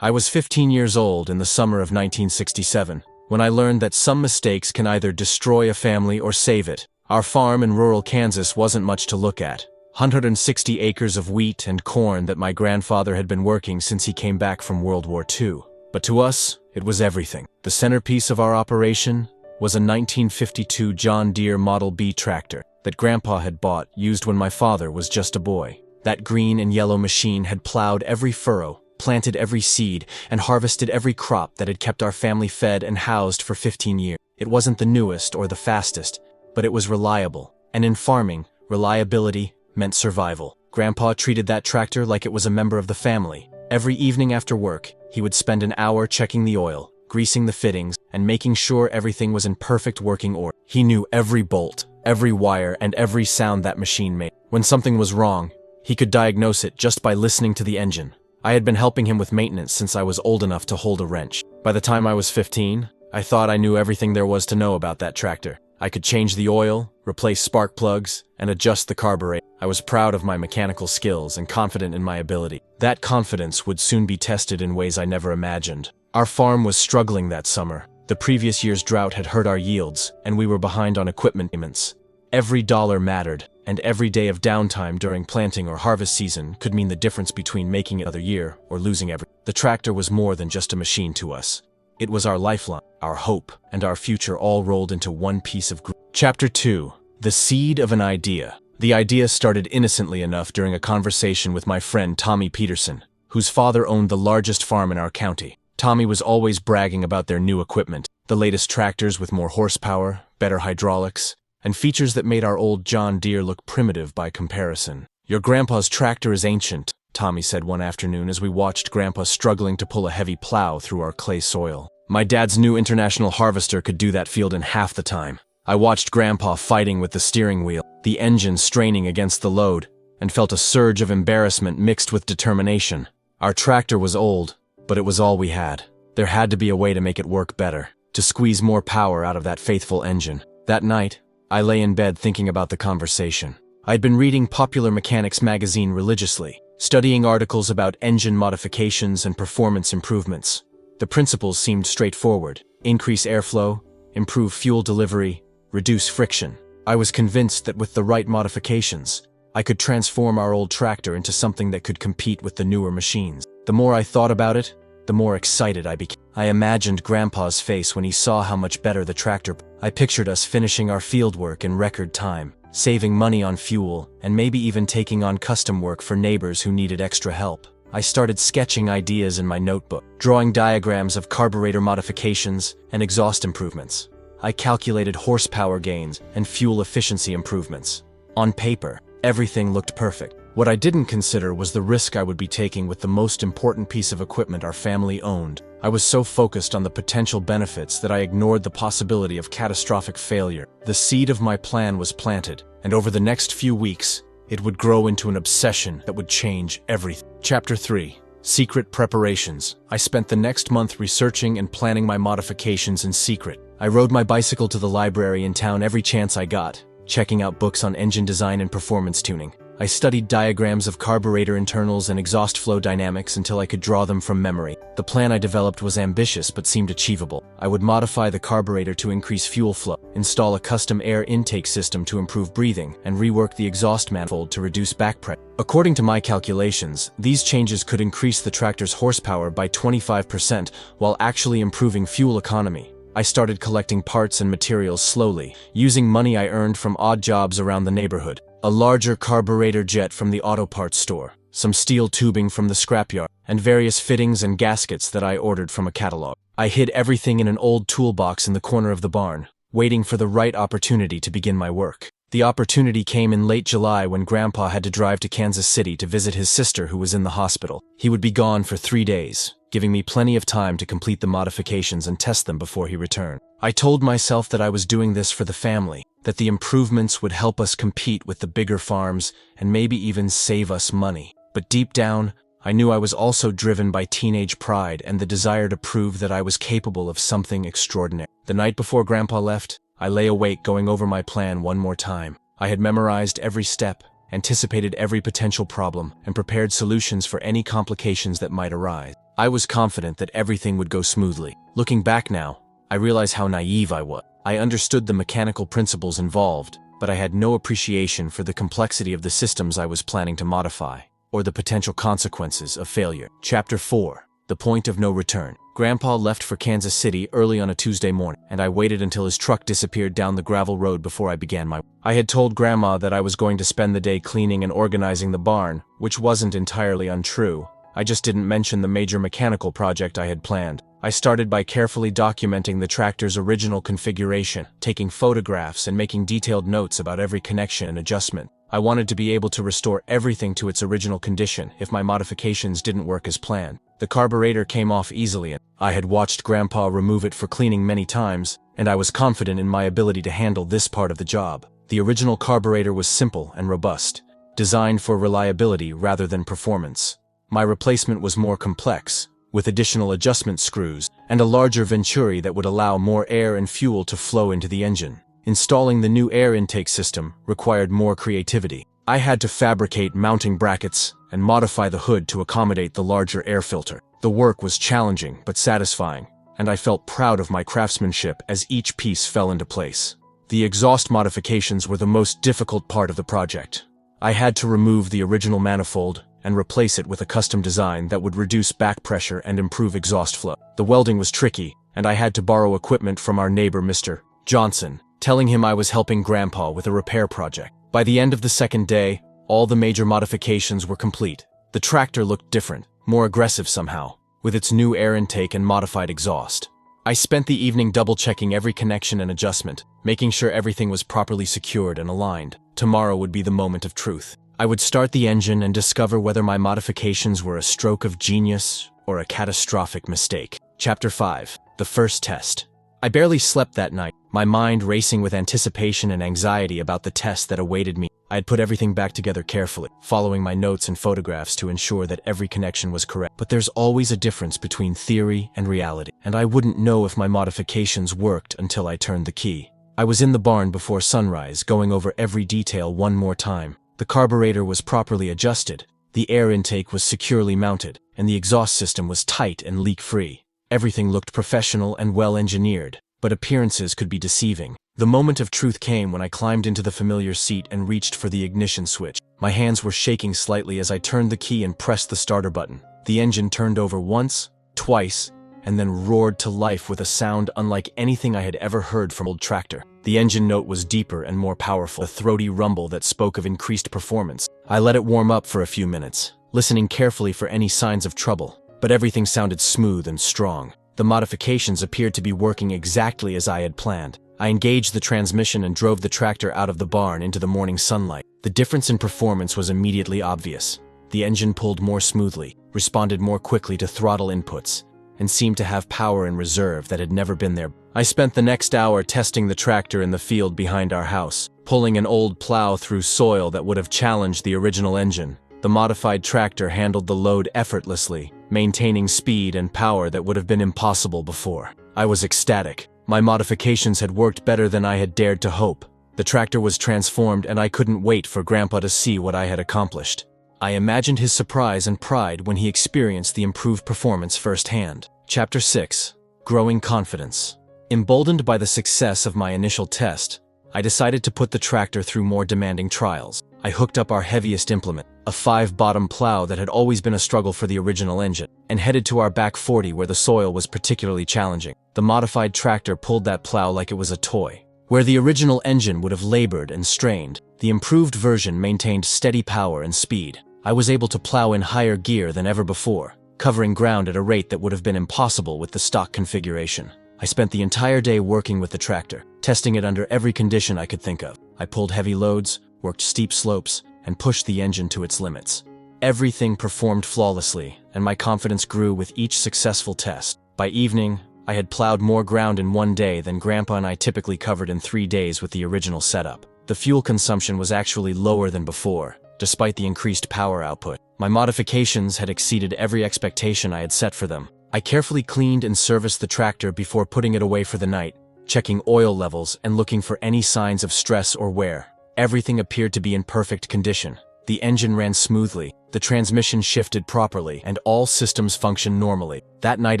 I was 15 years old in the summer of 1967, when I learned that some mistakes can either destroy a family or save it. Our farm in rural Kansas wasn't much to look at. 160 acres of wheat and corn that my grandfather had been working since he came back from World War II. But to us, it was everything. The centerpiece of our operation was a 1952 John Deere Model B tractor that Grandpa had bought, used when my father was just a boy. That green and yellow machine had plowed every furrow, planted every seed, and harvested every crop that had kept our family fed and housed for 15 years. It wasn't the newest or the fastest, but it was reliable. And in farming, reliability meant survival. Grandpa treated that tractor like it was a member of the family. Every evening after work, he would spend an hour checking the oil, greasing the fittings, and making sure everything was in perfect working order. He knew every bolt, every wire, and every sound that machine made. When something was wrong, he could diagnose it just by listening to the engine. I had been helping him with maintenance since I was old enough to hold a wrench. By the time I was 15, I thought I knew everything there was to know about that tractor. I could change the oil, replace spark plugs, and adjust the carburetor. I was proud of my mechanical skills and confident in my ability. That confidence would soon be tested in ways I never imagined. Our farm was struggling that summer. The previous year's drought had hurt our yields, and we were behind on equipment payments. Every dollar mattered, and every day of downtime during planting or harvest season could mean the difference between making it another year or losing everything. The tractor was more than just a machine to us. It was our lifeline, our hope, and our future all rolled into one piece of Chapter 2. The Seed of an Idea. The idea started innocently enough during a conversation with my friend Tommy Peterson, whose father owned the largest farm in our county. Tommy was always bragging about their new equipment, the latest tractors with more horsepower, better hydraulics, and features that made our old John Deere look primitive by comparison. "Your grandpa's tractor is ancient," Tommy said one afternoon as we watched Grandpa struggling to pull a heavy plow through our clay soil. "My dad's new International Harvester could do that field in half the time." I watched Grandpa fighting with the steering wheel, the engine straining against the load, and felt a surge of embarrassment mixed with determination. Our tractor was old, but it was all we had. There had to be a way to make it work better, to squeeze more power out of that faithful engine. That night, I lay in bed thinking about the conversation. I'd been reading Popular Mechanics magazine religiously, studying articles about engine modifications and performance improvements. The principles seemed straightforward: increase airflow, improve fuel delivery, reduce friction. I was convinced that with the right modifications, I could transform our old tractor into something that could compete with the newer machines. The more I thought about it, the more excited I became. I imagined Grandpa's face when he saw how much better the tractor. I pictured us finishing our field work in record time, saving money on fuel, and maybe even taking on custom work for neighbors who needed extra help. I started sketching ideas in my notebook, drawing diagrams of carburetor modifications and exhaust improvements. I calculated horsepower gains and fuel efficiency improvements. On paper, everything looked perfect. What I didn't consider was the risk I would be taking with the most important piece of equipment our family owned. I was so focused on the potential benefits that I ignored the possibility of catastrophic failure. The seed of my plan was planted, and over the next few weeks, it would grow into an obsession that would change everything. Chapter 3. Secret Preparations. I spent the next month researching and planning my modifications in secret. I rode my bicycle to the library in town every chance I got, checking out books on engine design and performance tuning. I studied diagrams of carburetor internals and exhaust flow dynamics until I could draw them from memory. The plan I developed was ambitious but seemed achievable. I would modify the carburetor to increase fuel flow, install a custom air intake system to improve breathing, and rework the exhaust manifold to reduce back pressure. According to my calculations, these changes could increase the tractor's horsepower by 25% while actually improving fuel economy. I started collecting parts and materials slowly, using money I earned from odd jobs around the neighborhood. A larger carburetor jet from the auto parts store, some steel tubing from the scrapyard, and various fittings and gaskets that I ordered from a catalog. I hid everything in an old toolbox in the corner of the barn, waiting for the right opportunity to begin my work. The opportunity came in late July when Grandpa had to drive to Kansas City to visit his sister who was in the hospital. He would be gone for 3 days, giving me plenty of time to complete the modifications and test them before he returned. I told myself that I was doing this for the family, that the improvements would help us compete with the bigger farms and maybe even save us money. But deep down, I knew I was also driven by teenage pride and the desire to prove that I was capable of something extraordinary. The night before Grandpa left, I lay awake going over my plan one more time. I had memorized every step, anticipated every potential problem, and prepared solutions for any complications that might arise. I was confident that everything would go smoothly. Looking back now, I realize how naive I was. I understood the mechanical principles involved, but I had no appreciation for the complexity of the systems I was planning to modify, or the potential consequences of failure. Chapter 4. The Point of No Return. Grandpa left for Kansas City early on a Tuesday morning, and I waited until his truck disappeared down the gravel road before I began my work. I had told Grandma that I was going to spend the day cleaning and organizing the barn, which wasn't entirely untrue. I just didn't mention the major mechanical project I had planned. I started by carefully documenting the tractor's original configuration, taking photographs and making detailed notes about every connection and adjustment. I wanted to be able to restore everything to its original condition if my modifications didn't work as planned. The carburetor came off easily, and I had watched Grandpa remove it for cleaning many times, and I was confident in my ability to handle this part of the job. The original carburetor was simple and robust, designed for reliability rather than performance. My replacement was more complex, with additional adjustment screws and a larger venturi that would allow more air and fuel to flow into the engine. Installing the new air intake system required more creativity. I had to fabricate mounting brackets and modify the hood to accommodate the larger air filter. The work was challenging but satisfying, and I felt proud of my craftsmanship as each piece fell into place. The exhaust modifications were the most difficult part of the project. I had to remove the original manifold and replace it with a custom design that would reduce back pressure and improve exhaust flow. The welding was tricky, and I had to borrow equipment from our neighbor, Mr. Johnson, telling him I was helping Grandpa with a repair project. By the end of the second day, all the major modifications were complete. The tractor looked different, more aggressive somehow, with its new air intake and modified exhaust. I spent the evening double-checking every connection and adjustment, making sure everything was properly secured and aligned. Tomorrow would be the moment of truth. I would start the engine and discover whether my modifications were a stroke of genius or a catastrophic mistake. Chapter 5. The First Test. I barely slept that night, my mind racing with anticipation and anxiety about the test that awaited me. I had put everything back together carefully, following my notes and photographs to ensure that every connection was correct. But there's always a difference between theory and reality, and I wouldn't know if my modifications worked until I turned the key. I was in the barn before sunrise, going over every detail one more time. The carburetor was properly adjusted, the air intake was securely mounted, and the exhaust system was tight and leak-free. Everything looked professional and well-engineered, but appearances could be deceiving. The moment of truth came when I climbed into the familiar seat and reached for the ignition switch. My hands were shaking slightly as I turned the key and pressed the starter button. The engine turned over once, twice, and then roared to life with a sound unlike anything I had ever heard from an old tractor. The engine note was deeper and more powerful, a throaty rumble that spoke of increased performance. I let it warm up for a few minutes, listening carefully for any signs of trouble, but everything sounded smooth and strong. The modifications appeared to be working exactly as I had planned. I engaged the transmission and drove the tractor out of the barn into the morning sunlight. The difference in performance was immediately obvious. The engine pulled more smoothly, responded more quickly to throttle inputs, and seemed to have power in reserve that had never been there. I spent the next hour testing the tractor in the field behind our house, pulling an old plow through soil that would have challenged the original engine. The modified tractor handled the load effortlessly, maintaining speed and power that would have been impossible before. I was ecstatic. My modifications had worked better than I had dared to hope. The tractor was transformed, and I couldn't wait for Grandpa to see what I had accomplished. I imagined his surprise and pride when he experienced the improved performance firsthand. Chapter 6. Growing Confidence. Emboldened by the success of my initial test, I decided to put the tractor through more demanding trials. I hooked up our heaviest implement, a 5-bottom plow that had always been a struggle for the original engine, and headed to our back 40 where the soil was particularly challenging. The modified tractor pulled that plow like it was a toy. Where the original engine would have labored and strained, the improved version maintained steady power and speed. I was able to plow in higher gear than ever before, covering ground at a rate that would have been impossible with the stock configuration. I spent the entire day working with the tractor, testing it under every condition I could think of. I pulled heavy loads, worked steep slopes, and pushed the engine to its limits. Everything performed flawlessly, and my confidence grew with each successful test. By evening, I had plowed more ground in one day than Grandpa and I typically covered in 3 days with the original setup. The fuel consumption was actually lower than before, despite the increased power output. My modifications had exceeded every expectation I had set for them. I carefully cleaned and serviced the tractor before putting it away for the night, checking oil levels and looking for any signs of stress or wear. Everything appeared to be in perfect condition. The engine ran smoothly, The transmission shifted properly, and all systems functioned normally. That night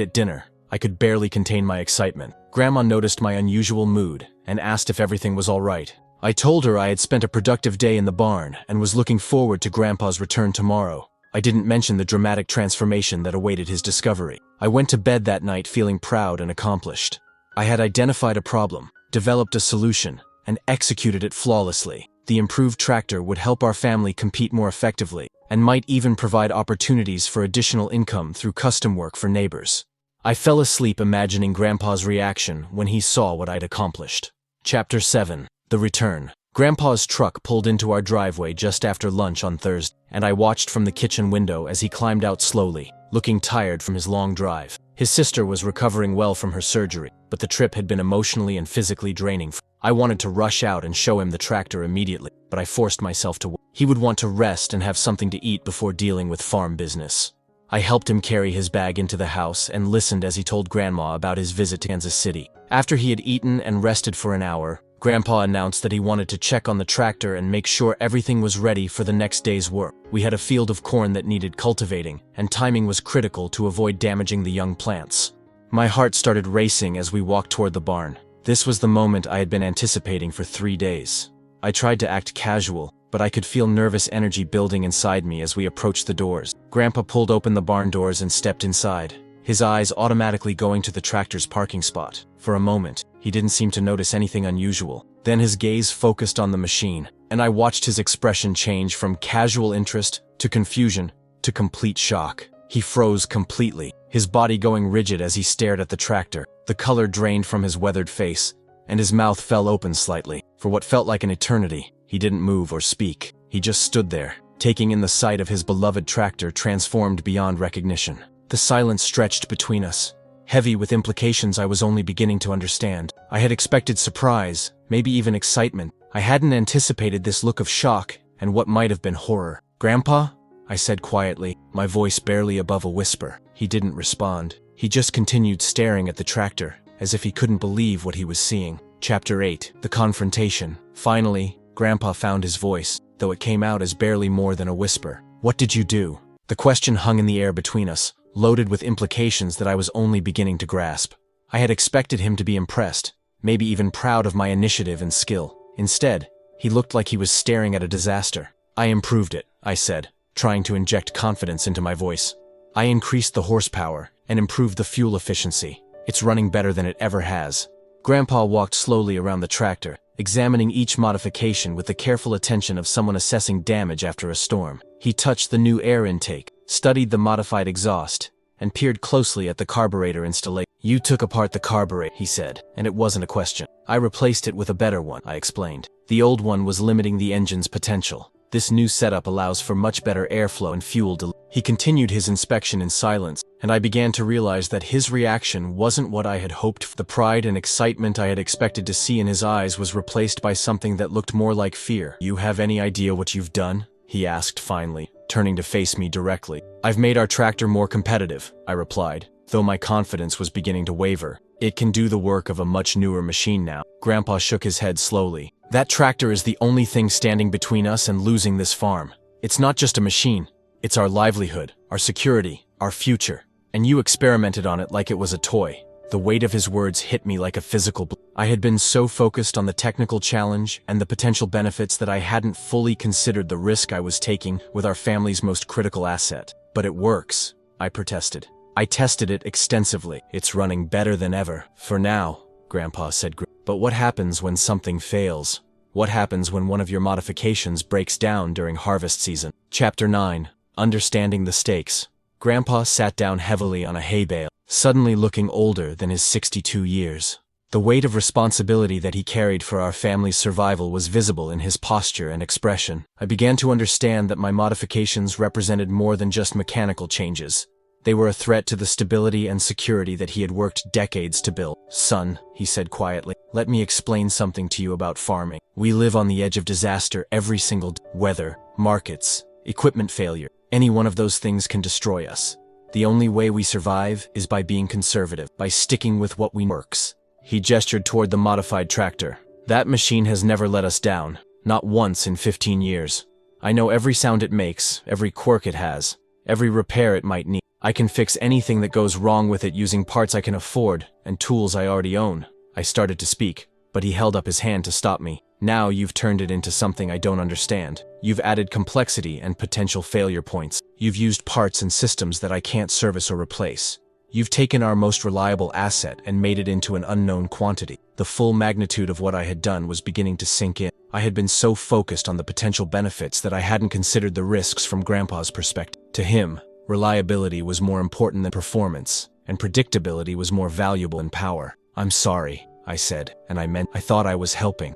at dinner, I could barely contain my excitement. Grandma noticed my unusual mood and asked if everything was all right. I told her I had spent a productive day in the barn and was looking forward to Grandpa's return tomorrow. I didn't mention the dramatic transformation that awaited his discovery. I went to bed that night feeling proud and accomplished. I had identified a problem, developed a solution, and executed it flawlessly. The improved tractor would help our family compete more effectively and might even provide opportunities for additional income through custom work for neighbors. I fell asleep imagining Grandpa's reaction when he saw what I'd accomplished. Chapter 7. The Return. Grandpa's truck pulled into our driveway just after lunch on Thursday, and I watched from the kitchen window as he climbed out slowly, looking tired from his long drive. His sister was recovering well from her surgery, but the trip had been emotionally and physically draining. I wanted to rush out and show him the tractor immediately, but I forced myself to wait. He would want to rest and have something to eat before dealing with farm business. I helped him carry his bag into the house and listened as he told Grandma about his visit to Kansas City. After he had eaten and rested for an hour, Grandpa announced that he wanted to check on the tractor and make sure everything was ready for the next day's work. We had a field of corn that needed cultivating, and timing was critical to avoid damaging the young plants. My heart started racing as we walked toward the barn. This was the moment I had been anticipating for 3 days. I tried to act casual, but I could feel nervous energy building inside me as we approached the doors. Grandpa pulled open the barn doors and stepped inside, his eyes automatically going to the tractor's parking spot. For a moment, he didn't seem to notice anything unusual. Then his gaze focused on the machine, and I watched his expression change from casual interest to confusion to complete shock. He froze completely, his body going rigid as he stared at the tractor. The color drained from his weathered face, and his mouth fell open slightly. For what felt like an eternity, he didn't move or speak. He just stood there, taking in the sight of his beloved tractor transformed beyond recognition. The silence stretched between us, heavy with implications I was only beginning to understand. I had expected surprise, maybe even excitement. I hadn't anticipated this look of shock and what might have been horror. "Grandpa?" I said quietly, my voice barely above a whisper. He didn't respond. He just continued staring at the tractor, as if he couldn't believe what he was seeing. Chapter 8. The Confrontation. Finally, Grandpa found his voice, though it came out as barely more than a whisper. "What did you do?" The question hung in the air between us, loaded with implications that I was only beginning to grasp. I had expected him to be impressed, maybe even proud of my initiative and skill. Instead, he looked like he was staring at a disaster. "I improved it," I said, trying to inject confidence into my voice. "I increased the horsepower and improved the fuel efficiency. It's running better than it ever has." Grandpa walked slowly around the tractor, examining each modification with the careful attention of someone assessing damage after a storm. He touched the new air intake, studied the modified exhaust, and peered closely at the carburetor installation. "You took apart the carburetor," he said, "and it wasn't a question. I replaced it with a better one," I explained. "The old one was limiting the engine's potential. This new setup allows for much better airflow and fuel delivery." He continued his inspection in silence, and I began to realize that his reaction wasn't what I had hoped for. The pride and excitement I had expected to see in his eyes was replaced by something that looked more like fear. "You have any idea what you've done?" he asked finally, turning to face me directly. "I've made our tractor more competitive," I replied, though my confidence was beginning to waver. "It can do the work of a much newer machine now." Grandpa shook his head slowly. "That tractor is the only thing standing between us and losing this farm. It's not just a machine. It's our livelihood, our security, our future. And you experimented on it like it was a toy." The weight of his words hit me like a physical blow. I had been so focused on the technical challenge and the potential benefits that I hadn't fully considered the risk I was taking with our family's most critical asset. "But it works," I protested. "I tested it extensively. It's running better than ever. For now," Grandpa said. "But what happens when something fails? What happens when one of your modifications breaks down during harvest season?" Chapter 9. Understanding the Stakes. Grandpa sat down heavily on a hay bale, suddenly looking older than his 62 years. The weight of responsibility that he carried for our family's survival was visible in his posture and expression. I began to understand that my modifications represented more than just mechanical changes. They were a threat to the stability and security that he had worked decades to build. "Son," he said quietly, "let me explain something to you about farming. We live on the edge of disaster every single day. Weather, markets, equipment failure. Any one of those things can destroy us. The only way we survive is by being conservative, by sticking with what works." He gestured toward the modified tractor. "That machine has never let us down, not once in 15 years. I know every sound it makes, every quirk it has, every repair it might need. I can fix anything that goes wrong with it using parts I can afford and tools I already own. I started to speak, but he held up his hand to stop me. Now you've turned it into something I don't understand. You've added complexity and potential failure points. You've used parts and systems that I can't service or replace. You've taken our most reliable asset and made it into an unknown quantity. The full magnitude of what I had done was beginning to sink in. I had been so focused on the potential benefits that I hadn't considered the risks from Grandpa's perspective. To him, reliability was more important than performance, and predictability was more valuable than power. "I'm sorry," I said, and I thought I was helping.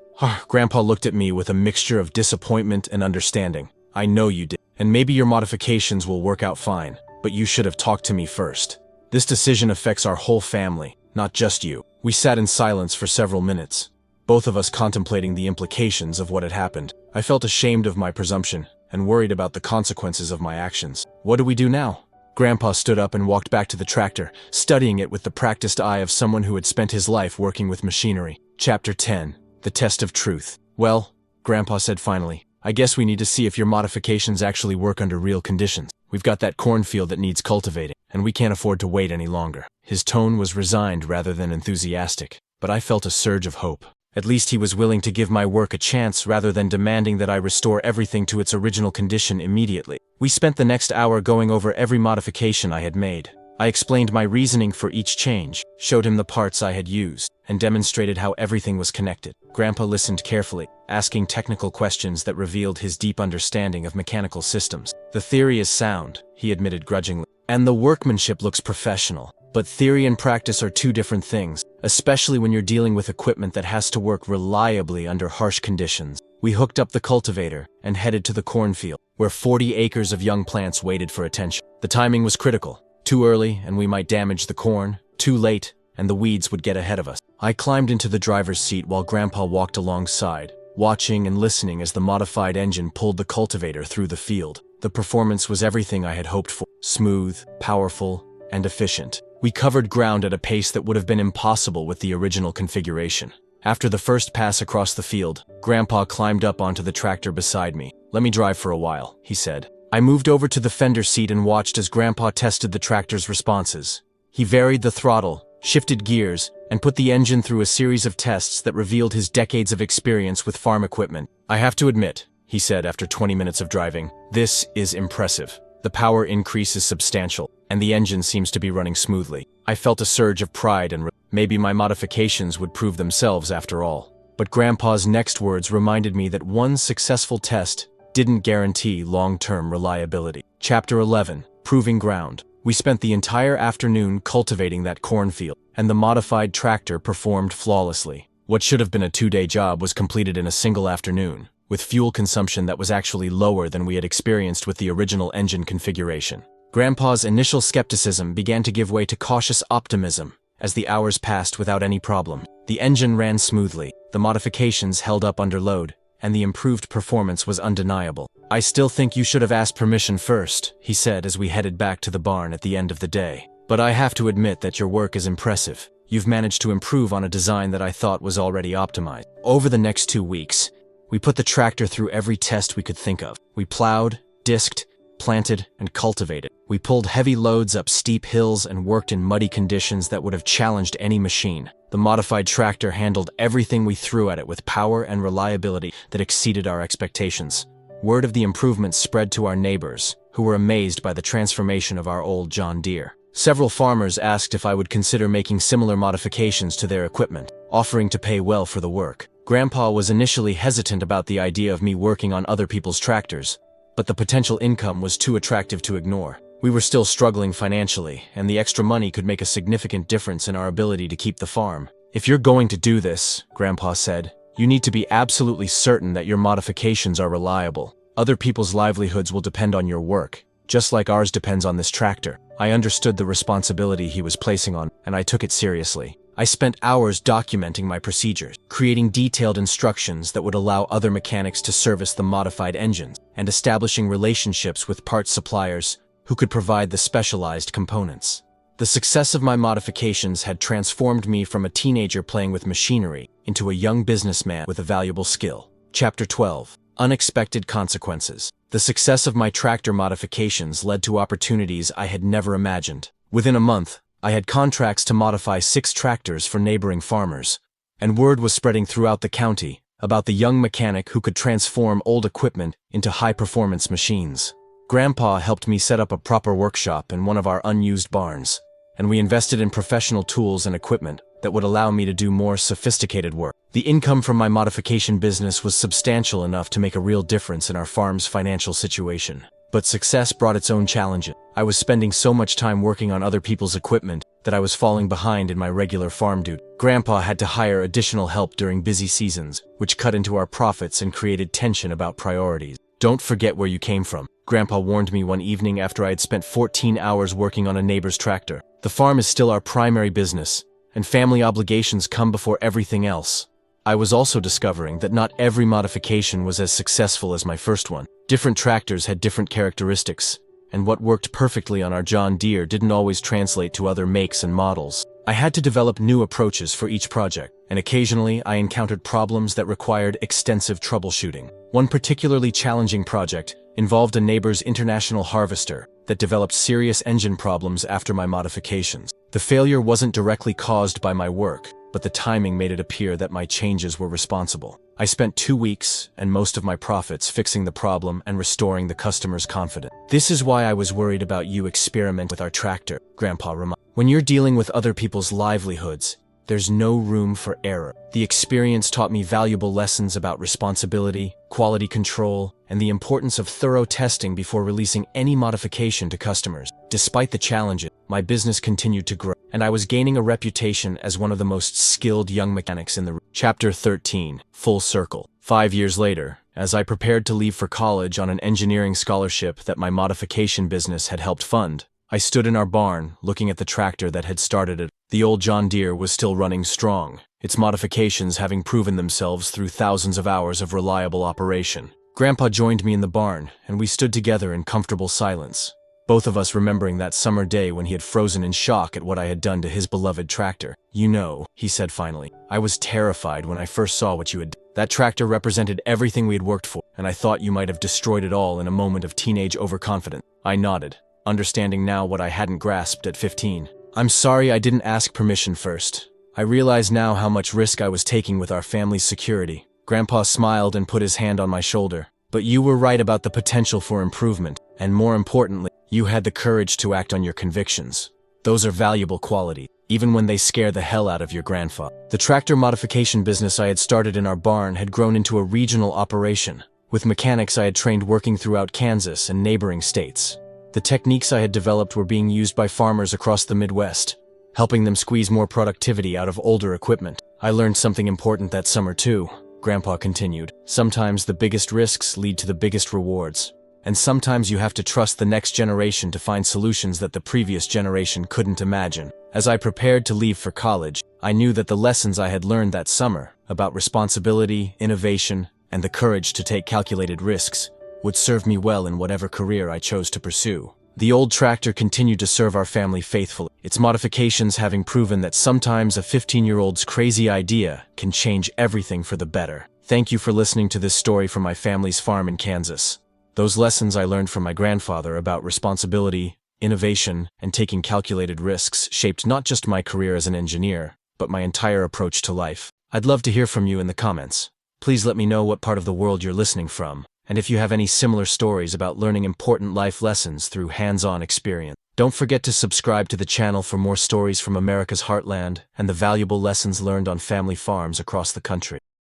Grandpa looked at me with a mixture of disappointment and understanding. "I know you did, and maybe your modifications will work out fine, but you should have talked to me first. This decision affects our whole family, not just you." We sat in silence for several minutes, both of us contemplating the implications of what had happened. I felt ashamed of my presumption and worried about the consequences of my actions. "What do we do now?" Grandpa stood up and walked back to the tractor, studying it with the practiced eye of someone who had spent his life working with machinery. Chapter 10. The Test of Truth. "Well," Grandpa said finally, "I guess we need to see if your modifications actually work under real conditions. We've got that cornfield that needs cultivating, and we can't afford to wait any longer." His tone was resigned rather than enthusiastic, but I felt a surge of hope. At least he was willing to give my work a chance rather than demanding that I restore everything to its original condition immediately. We spent the next hour going over every modification I had made. I explained my reasoning for each change, showed him the parts I had used, and demonstrated how everything was connected. Grandpa listened carefully, asking technical questions that revealed his deep understanding of mechanical systems. "The theory is sound," he admitted grudgingly, "and the workmanship looks professional. But theory and practice are two different things, especially when you're dealing with equipment that has to work reliably under harsh conditions." We hooked up the cultivator and headed to the cornfield, where 40 acres of young plants waited for attention. The timing was critical. Too early and we might damage the corn, too late and the weeds would get ahead of us. I climbed into the driver's seat while Grandpa walked alongside, watching and listening as the modified engine pulled the cultivator through the field. The performance was everything I had hoped for: smooth, powerful, and efficient. We covered ground at a pace that would have been impossible with the original configuration. After the first pass across the field, Grandpa climbed up onto the tractor beside me. "Let me drive for a while," he said. I moved over to the fender seat and watched as Grandpa tested the tractor's responses. He varied the throttle, shifted gears, and put the engine through a series of tests that revealed his decades of experience with farm equipment. "I have to admit," he said after 20 minutes of driving, "this is impressive. The power increase is substantial, and the engine seems to be running smoothly." I felt a surge of pride and maybe my modifications would prove themselves after all. But Grandpa's next words reminded me that one successful test didn't guarantee long-term reliability. Chapter 11. Proving Ground. We spent the entire afternoon cultivating that cornfield, and the modified tractor performed flawlessly. What should have been a 2-day job was completed in a single afternoon, with fuel consumption that was actually lower than we had experienced with the original engine configuration. Grandpa's initial skepticism began to give way to cautious optimism as the hours passed without any problem. The engine ran smoothly, the modifications held up under load, and the improved performance was undeniable. "I still think you should have asked permission first," he said as we headed back to the barn at the end of the day. "But I have to admit that your work is impressive. You've managed to improve on a design that I thought was already optimized." Over the next 2 weeks, we put the tractor through every test we could think of. We plowed, disked, planted, and cultivated. We pulled heavy loads up steep hills and worked in muddy conditions that would have challenged any machine. The modified tractor handled everything we threw at it with power and reliability that exceeded our expectations. Word of the improvements spread to our neighbors, who were amazed by the transformation of our old John Deere. Several farmers asked if I would consider making similar modifications to their equipment, offering to pay well for the work. Grandpa was initially hesitant about the idea of me working on other people's tractors, but the potential income was too attractive to ignore. We were still struggling financially, and the extra money could make a significant difference in our ability to keep the farm. "If you're going to do this," Grandpa said, "you need to be absolutely certain that your modifications are reliable. Other people's livelihoods will depend on your work, just like ours depends on this tractor." I understood the responsibility he was placing on, and I took it seriously. I spent hours documenting my procedures, creating detailed instructions that would allow other mechanics to service the modified engines, and establishing relationships with parts suppliers who could provide the specialized components. The success of my modifications had transformed me from a teenager playing with machinery into a young businessman with a valuable skill. Chapter 12. Unexpected consequences. The success of my tractor modifications led to opportunities I had never imagined. Within a month, I had contracts to modify 6 tractors for neighboring farmers, and word was spreading throughout the county about the young mechanic who could transform old equipment into high-performance machines. Grandpa helped me set up a proper workshop in one of our unused barns, and we invested in professional tools and equipment that would allow me to do more sophisticated work. The income from my modification business was substantial enough to make a real difference in our farm's financial situation. But success brought its own challenges. I was spending so much time working on other people's equipment that I was falling behind in my regular farm duty. Grandpa had to hire additional help during busy seasons, which cut into our profits and created tension about priorities. Don't forget where you came from, Grandpa warned me one evening after I had spent 14 hours working on a neighbor's tractor. The farm is still our primary business, and family obligations come before everything else. I was also discovering that not every modification was as successful as my first one. Different tractors had different characteristics, and what worked perfectly on our John Deere didn't always translate to other makes and models. I had to develop new approaches for each project, and occasionally I encountered problems that required extensive troubleshooting. One particularly challenging project involved a neighbor's international harvester that developed serious engine problems after my modifications. The failure wasn't directly caused by my work, but the timing made it appear that my changes were responsible. I spent 2 weeks and most of my profits fixing the problem and restoring the customer's confidence. This is why I was worried about you experimenting with our tractor, Grandpa reminded. When you're dealing with other people's livelihoods, there's no room for error. The experience taught me valuable lessons about responsibility, quality control, and the importance of thorough testing before releasing any modification to customers. Despite the challenges, my business continued to grow, and I was gaining a reputation as one of the most skilled young mechanics in the region. Chapter 13. Full Circle. 5 years later, as I prepared to leave for college on an engineering scholarship that my modification business had helped fund, I stood in our barn, looking at the tractor that had started it. The old John Deere was still running strong, its modifications having proven themselves through thousands of hours of reliable operation. Grandpa joined me in the barn, and we stood together in comfortable silence, both of us remembering that summer day when he had frozen in shock at what I had done to his beloved tractor. "You know," he said finally, "I was terrified when I first saw what you had done. That tractor represented everything we had worked for, and I thought you might have destroyed it all in a moment of teenage overconfidence." I nodded, understanding now what I hadn't grasped at 15. "I'm sorry I didn't ask permission first. I realize now how much risk I was taking with our family's security." Grandpa smiled and put his hand on my shoulder. "But you were right about the potential for improvement, and more importantly, you had the courage to act on your convictions. Those are valuable qualities, even when they scare the hell out of your grandfather." The tractor modification business I had started in our barn had grown into a regional operation, with mechanics I had trained working throughout Kansas and neighboring states. The techniques I had developed were being used by farmers across the Midwest, helping them squeeze more productivity out of older equipment. I learned something important that summer too, Grandpa continued. Sometimes the biggest risks lead to the biggest rewards, and sometimes you have to trust the next generation to find solutions that the previous generation couldn't imagine. As I prepared to leave for college, I knew that the lessons I had learned that summer about responsibility, innovation, and the courage to take calculated risks would serve me well in whatever career I chose to pursue. The old tractor continued to serve our family faithfully, its modifications having proven that sometimes a 15-year-old's crazy idea can change everything for the better. Thank you for listening to this story from my family's farm in Kansas. Those lessons I learned from my grandfather about responsibility, innovation, and taking calculated risks shaped not just my career as an engineer, but my entire approach to life. I'd love to hear from you in the comments. Please let me know what part of the world you're listening from, and if you have any similar stories about learning important life lessons through hands-on experience. Don't forget to subscribe to the channel for more stories from America's heartland and the valuable lessons learned on family farms across the country.